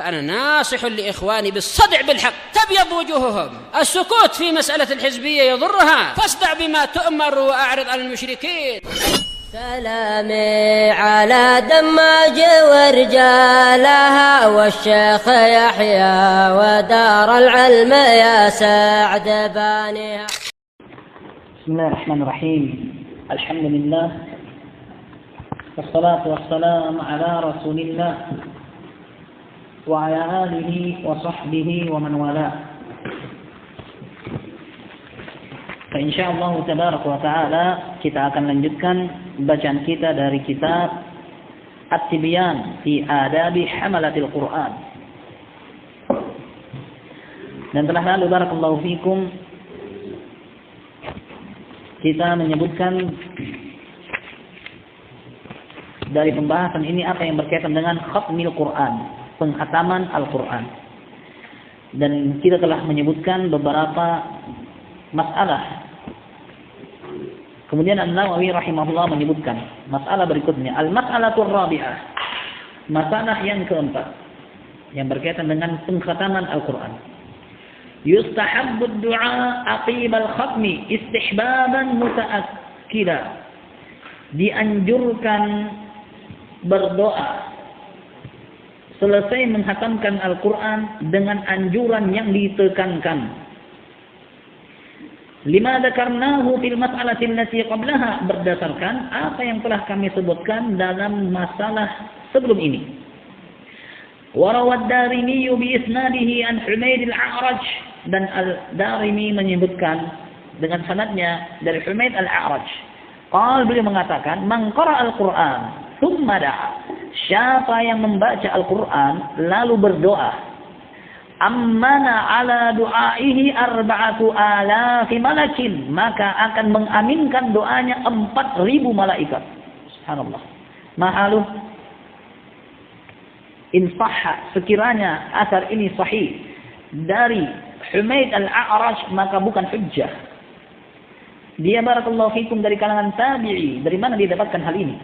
فأنا ناصح لإخواني بالصدع بالحق تبيض وجوههم. السكوت في مسألة الحزبية يضرها، فاصدع بما تؤمر وأعرض عن المشركين. سلامي على دماج ورجالها والشيخ يحيى ودار العلم يا سعد بانيها. بسم الله الرحمن الرحيم. الحمد لله والصلاة والسلام على رسول الله وعلى آله وصحبه ومن والاه. Insyaallah tabaraka wa taala kita akan lanjutkan bacaan kita dari kitab At-Tibyan fi Adabi Hamalatil Quran. Dan telah lalu barakallahu fikum kita menyebutkan dari pembahasan ini apa yang berkaitan dengan khatmil Quran, penghataman Al-Quran. Dan kita telah menyebutkan beberapa masalah. Kemudian An-Nawawi rahimahullah menyebutkan masalah berikutnya, al-mas'alatur rabi'ah, masalah yang keempat yang berkaitan dengan penghataman Al-Quran. Yustahabbu ad-du'a aqib al-khatmi istihbaban muta'akkida. Dianjurkan berdoa selesai menghatamkan Al-Quran dengan anjuran yang ditekankan. Lima dzakarnahu fil mas'alati allati qablaha, berdasarkan apa yang telah kami sebutkan dalam masalah sebelum ini. Wa rawad Darimi bi isnadihi an Humaid al-A'raj, dan Al-Darimi menyebutkan dengan sanadnya dari Humaid al-A'raj. Qala, beliau mengatakan, man qara al-Quran thumma da'a, siapa yang membaca Al-Quran lalu berdoa, ammana ala du'aihi 4,000 malakin, maka akan mengaminkan doanya 4.000 malaikat. Subhanallah. Mahaluh in sahha, sekiranya asar ini sahih dari Humaid al-A'raj, maka bukan hujjah. Dia barakallahu fikum dari kalangan tabi'i. Dari mana dia dapatkan hal ini?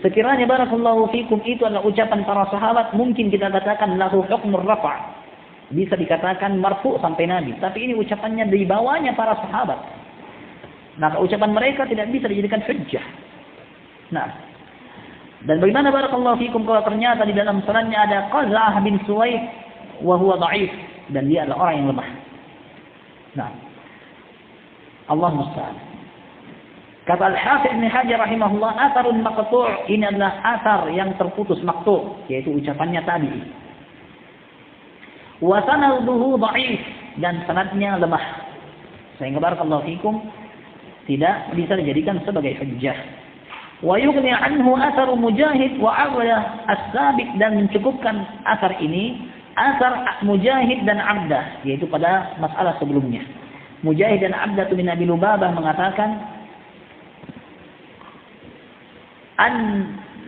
Sekiranya barakallahu fikum itu adalah ucapan para sahabat, mungkin kita katakan lahu hukmur rafa', bisa dikatakan marfu' sampai Nabi. Tapi ini ucapannya di bawahnya para sahabat, maka ucapan mereka tidak bisa dijadikan hujjah. Nah, dan bagaimana barakallahu fikum kalau ternyata di dalam sanadnya ada Qaz'ah bin Suwaid wa huwa dha'if, dan dia adalah orang yang lemah. Nah, Allah musta'an. Kata Al-Hafidz Ibnu Hajar rahimahullah, atharun maqtu', ini adalah athar yang terputus, maqtu', yaitu ucapannya tabi'i. Wa sanaduhu dha'if, dan sanadnya lemah. Sehingga barakallahu fikum tidak bisa dijadikan sebagai hujjah. Wa yughni anhu atharu Mujahid wa Abdah as-sabiq, dan mencukupkan athar ini athar Mujahid dan Abdah, yaitu pada masalah sebelumnya. Mujahid dan Abdah bin Abi Lubabah mengatakan an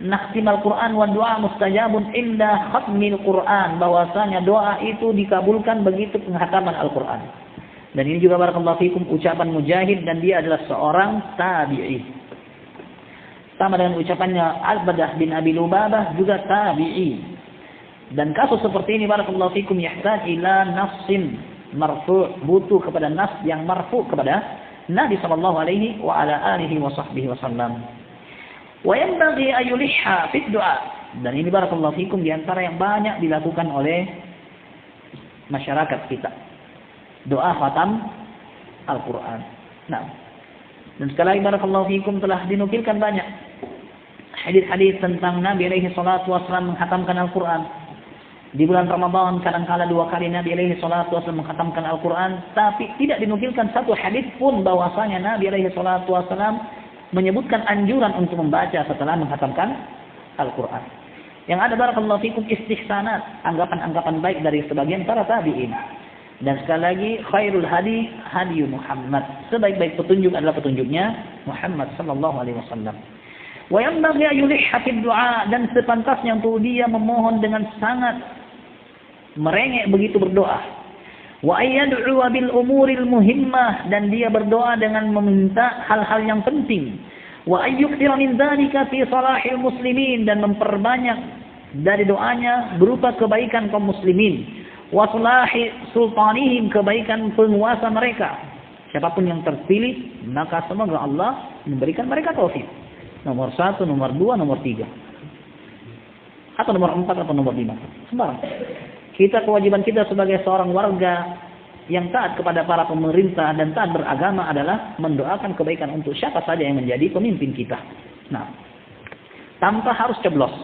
nakhtimal Quran wa du'a mustajabun inda khatmil Quran, bahwasanya doa itu dikabulkan begitu penghataman Al-Quran. Dan ini juga barakallahu fikum ucapan Mujahid, dan dia adalah seorang tabi'i. Sama dengan ucapannya Al-Badah bin Abi Lubabah, juga tabi'i. Dan kasus seperti ini barakallahu fikum yahtaj ila nafsin marfu', butuh kepada nas yang marfu' kepada Nabi sallallahu alaihi wa ala alihi wa sahbihi wasallam. Wa yanbaghi an yulihha fi du'a, dan ini barakallahu fikum di antara yang banyak dilakukan oleh masyarakat kita, doa khatam Al-Quran. Nah, dan sekali lagi barakallahu fikum telah dinukilkan banyak hadis-hadis tentang Nabi alaihi salatu wasallam menghatamkan Al-Quran. Di bulan Ramadan kadang-kala 2 kali Nabi alaihi salatu wasallam menghatamkan Al-Quran, tapi tidak dinukilkan satu hadis pun bahwasanya Nabi alaihi salatu wasallam menyebutkan anjuran untuk membaca setelah menghatamkan Al-Quran. Yang ada barakallahu fikum istihsanat, anggapan-anggapan baik dari sebagian para tabi'in. Dan sekali lagi, khairul hadi hadi Muhammad, sebaik-baik petunjuk adalah petunjuknya Muhammad sallallahu alaihi wasallam. Wa yanbaghi an yulihha fi du'a, dan sepantasnya untuk dia memohon dengan sangat merengek begitu berdoa. Wa ayyad'u bil umuril muhimmah, dan dia berdoa dengan meminta hal-hal yang penting. Wa ayyukthira min dzalika fi salahil muslimin, dan memperbanyak dari doanya berupa kebaikan kaum muslimin, wa salahi sultanihim, kebaikan penguasa mereka. Siapapun yang terpilih, maka semoga Allah memberikan mereka taufik. Nomor 1, nomor 2, nomor 3. Atau nomor 4 atau nomor 5. Sembarang. Kewajiban kita sebagai seorang warga yang taat kepada para pemerintah dan taat beragama adalah mendoakan kebaikan untuk siapa saja yang menjadi pemimpin kita. Nah, tanpa harus ceblos.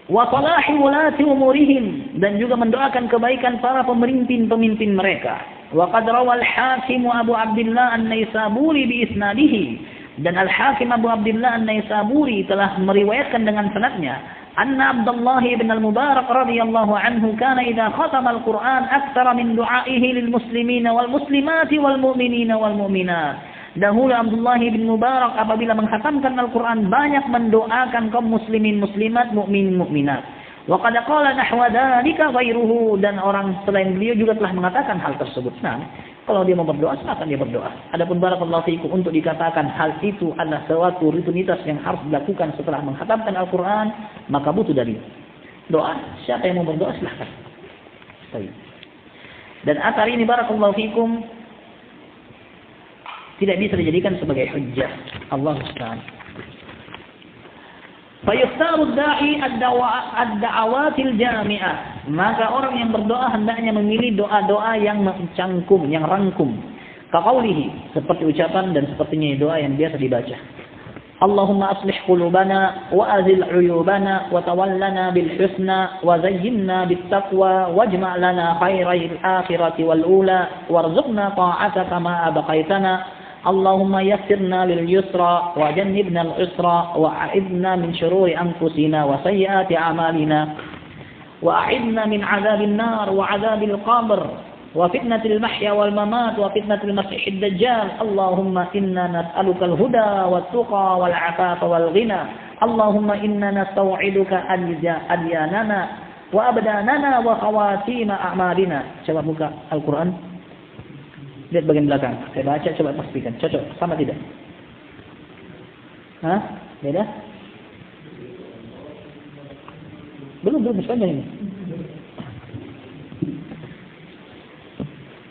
Wa salahi wulati umurihim, dan juga mendoakan kebaikan para pemimpin-pemimpin mereka. Wa qad rawal Hakim Abu Abdullah An-Naisaburi bi isnadihi, dan Al-Hakim Abu Abdullah An-Naisaburi telah meriwayatkan dengan sanadnya, anna Abdullah bin Al-Mubarak radhiyallahu anhu kana idza khatama al-Qur'an aktsara min du'aihi lil muslimina wal muslimati wal mu'minina wal mu'minat. Dahulu Abdullah bin Mubarak apabila mengkhatamkan Al-Quran banyak mendoakan kaum muslimin muslimat, mukmin mukminat. Wa qad qala nahwa dzalika ghairuhu, dan orang selain beliau juga telah mengatakan hal tersebut. Nah, kalau dia mau berdoa, silakan dia berdoa. Adapun barakallahu fiikum, untuk dikatakan hal itu adalah suatu rutinitas yang harus dilakukan setelah mengkhatamkan Al-Quran, maka butuh dalil. Doa, siapa yang mau berdoa silakan. Baik. Dan atar ini barakallahu fiikum tidak bisa dijadikan sebagai hujjah. Allah Subhanahu. Fayuftaru da'i ad-da'awatil jami'ah. Maka orang yang berdoa hendaknya memilih doa-doa yang mencangkum, yang rangkum. Kaqaulihi, seperti ucapan dan sepertinya doa yang biasa dibaca. Allahumma aslih qulubana wa azil 'uyubana wa tawallana bil husna wa zayyinna bit taqwa wajma' lana khairal akhirati wal ula warzuqna ta'ataka ma abqaitana. Allahumma yassirna lil yusra wa jannibna al usra wa a'idna min shururi anfusina wa sayyiati a'malina wa a'idna min 'adzabil nar wa 'adzabil qabr wa fitnatil mahya wal mamat wa fitnatil masiihid dajjal. Allahumma inna nas'aluka al huda wat tuqa wal 'afafa wal ghina. Allahumma inna nastau'iduka adyanana wa abdanana wa khawatima a'malina. Coba buka Al-Qur'an. Lihat bagian belakang. Saya baca, coba pastikan. Cocok? Sama tidak? Hah? Beda? Belum sepanjang ini.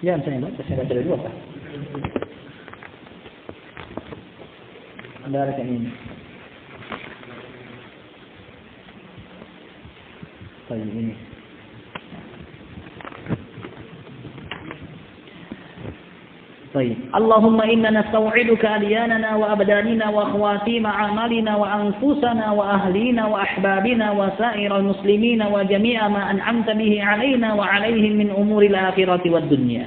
Ya, saya baca dulu apa? Ada rekan ini. Baik, ini. طيب اللهم إنا نستوعدك أدياننا وأبداننا وخواتيم أعمالنا وأنفسنا وأهلينا وأحبابنا وسائر المسلمين وجميع ما أنعمت به علينا وعليهم من أمور الآخرة والدنيا.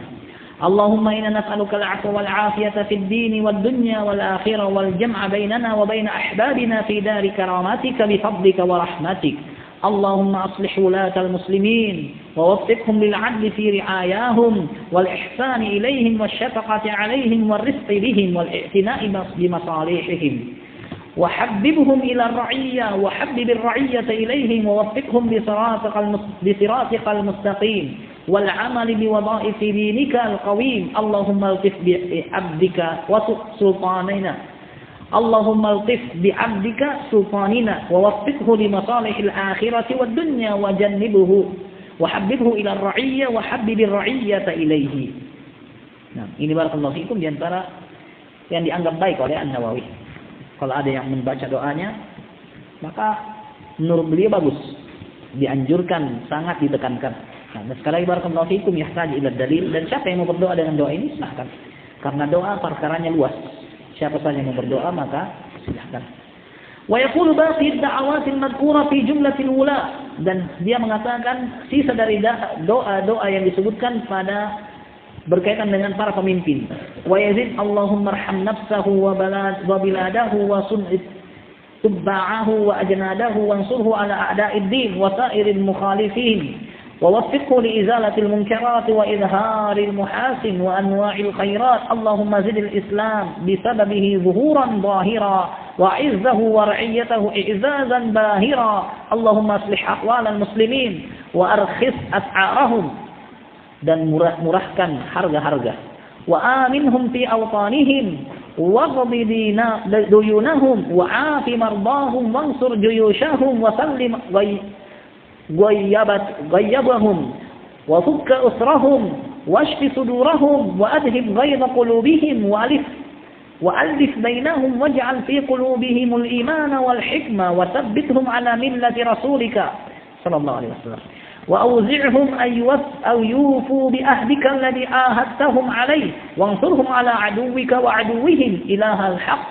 اللهم إنا نسألك العفو والعافية في الدين والدنيا والآخرة والجمع بيننا وبين أحبابنا في دار كرامتك بفضلك ورحمتك. اللهم أصلح ولاة المسلمين ووفقهم للعدل في رعاياهم والإحسان إليهم والشفقة عليهم والرفق بهم والاعتناء بمصالحهم وحببهم إلى الرعية وحبب الرعية إليهم ووفقهم بصراطك المستقيم والعمل بوظائف دينك القويم. اللهم الطف بعبدك وسلطاننا اللهم الطف بعبدك سلطاننا ووفقه لمصالح الآخرة والدنيا وجنبه وحببه إلى الرعية وحبب الرعية إليه. Nah, ini barakallahu fikum di antara yang dianggap baik oleh An-Nawawi. Kalau ada yang membaca doanya, maka menurut beliau bagus, dianjurkan, sangat ditekankan. Nah, sekali lagi barakallahu fikum yahtaj ila dalil, dan siapa yang mau berdoa dengan doa ini silahkan. Karena doa perkaranya luas. Siapa saja yang mau berdoa maka silahkan. Wa yaqulu baqi ad-da'awatil madhkura fi jumlatil wula, dan dia mengatakan sisa dari doa-doa yang disebutkan pada berkaitan dengan para pemimpin. Wa yazid Allahumma arham nafsahu wa biladahu wa sun'it tubba'ahu wa ajnadahu wansurhu ala a'da'id din wa sa'iril mukhalifin. ووفقه لإزالة المنكرات وإظهار المحاسن وأنواع الخيرات. اللهم زد الإسلام بسببه ظهورا ظاهرا وعزه ورعيته إعزازا باهرا. اللهم أصلح أحوال المسلمين وأرخص أسعارهم, dan murahkan harga-harga. Wa aminhum fi awtanihim واقض ديونهم وعاف مرضاهم وانصر جيوشهم وسلم غيبهم وفك أسرهم واشف صدورهم وأذهب غيظ قلوبهم وألف بينهم واجعل في قلوبهم الإيمان والحكمة وثبتهم على ملة رسولك صلى الله عليه وسلم وأوزعهم أن يوفوا بأهدك الذي آهدتهم عليه وانصرهم على عدوك وعدوهم إله الحق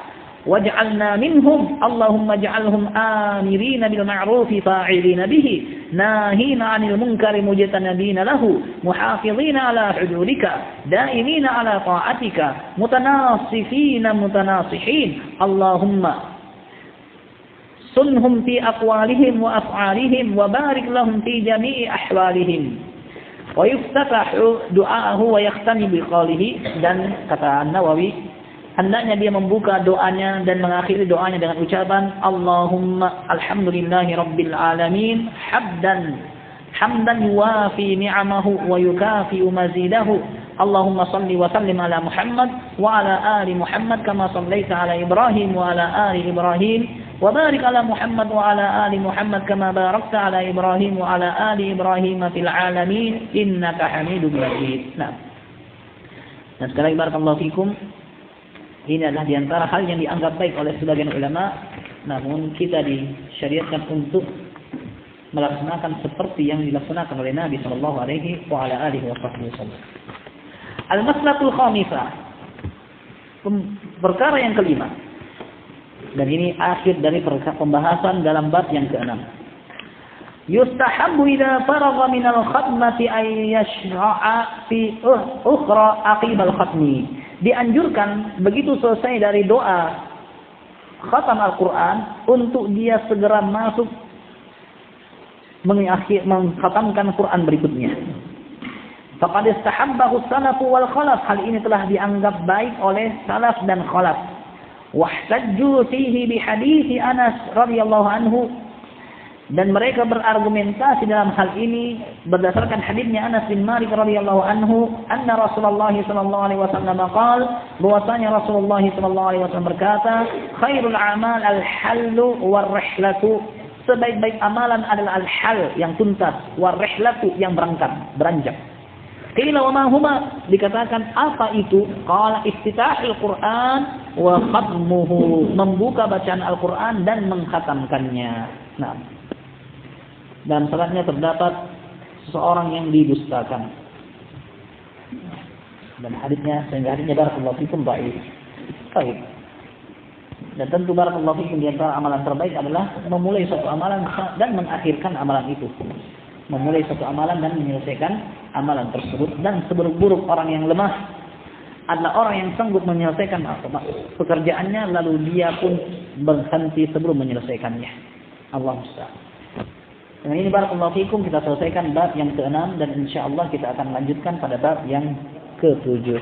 واجعلنا منهم اللهم اجعلهم آمرين بالمعروف فاعلين به ناهين عن المنكر مجتنبين له محافظين على حدودك دائمين على طاعتك متناصفين متناصحين اللهم صنهم في أقوالهم وأفعالهم وبارك لهم في جميع أحوالهم ويفتتح دعاءه ويختم بقوله. Dan kata Nawawi, hendaknya dia membuka doanya dan mengakhiri doanya dengan ucapan Allahumma alhamdulillahi rabbil alamin hamdan yuwafi ni'amahu wa yukafi'u mazidahu Allahumma salli wa sallim ala Muhammad wa ala ali Muhammad kama sallaita ala Ibrahim wa ala ali Ibrahim wa barik ala Muhammad wa ala ali Muhammad kama barakta ala Ibrahim wa ala ali Ibrahim fil alamin innaka Hamidum Majid. Nah, dan sekali lagi barakallahu fikum, ini adalah diantara hal yang dianggap baik oleh sebagian ulama, namun kita disyariatkan untuk melaksanakan seperti yang dilaksanakan oleh Nabi sallallahu alaihi wa ala alihi wasallam. Al-maslahatul khamisah, perkara yang kelima. Dan ini akhir dari pembahasan dalam bab yang ke-6. Yustahabbu idza faragha min al-khatmati ay yashra'a fi ukhra aqibal khatmi. Dianjurkan begitu selesai dari doa khatam Al-Quran untuk dia segera masuk mengkhatamkan Quran berikutnya. Faqad istahabbahu salafu wal khalaf. Hal ini telah dianggap baik oleh salaf dan khalaf. Wahtajju fihi bi hadits Anas radhiyallahu anhu. Dan mereka berargumentasi dalam hal ini berdasarkan hadisnya Anas bin Malik radhiyallahu anhu, anna Rasulullah sallallahu alaihi wasallam qala, bahwasanya Rasulullah sallallahu alaihi wasallam berkata, khairul a'mal al-hallu war-rihlatu. Sebaik-baik amalan adalah al-hal yang tuntas, war-rihlatu yang beranjak. Qila wa ma huma? Dikatakan apa itu? Qala iftitahul Quran wa khatmuhu. Membuka bacaan Al-Quran dan mengkhatamkannya. Nah, dan selanjutnya terdapat seseorang yang didustakan. Dan hadisnya, sehingga hadisnya barakallahu fikum dhaif. Baik. Dan tentu barakallahu fikum di antara amalan terbaik adalah memulai suatu amalan dan mengakhirkan amalan itu. Memulai suatu amalan dan menyelesaikan amalan tersebut. Dan seburuk-buruk orang yang lemah adalah orang yang sanggup menyelesaikan pekerjaannya lalu dia pun berhenti sebelum menyelesaikannya. Allah musta'an. Dengan ini barakallahu fikum kita selesaikan bab yang ke-6 dan insyaallah kita akan lanjutkan pada bab yang ke-7.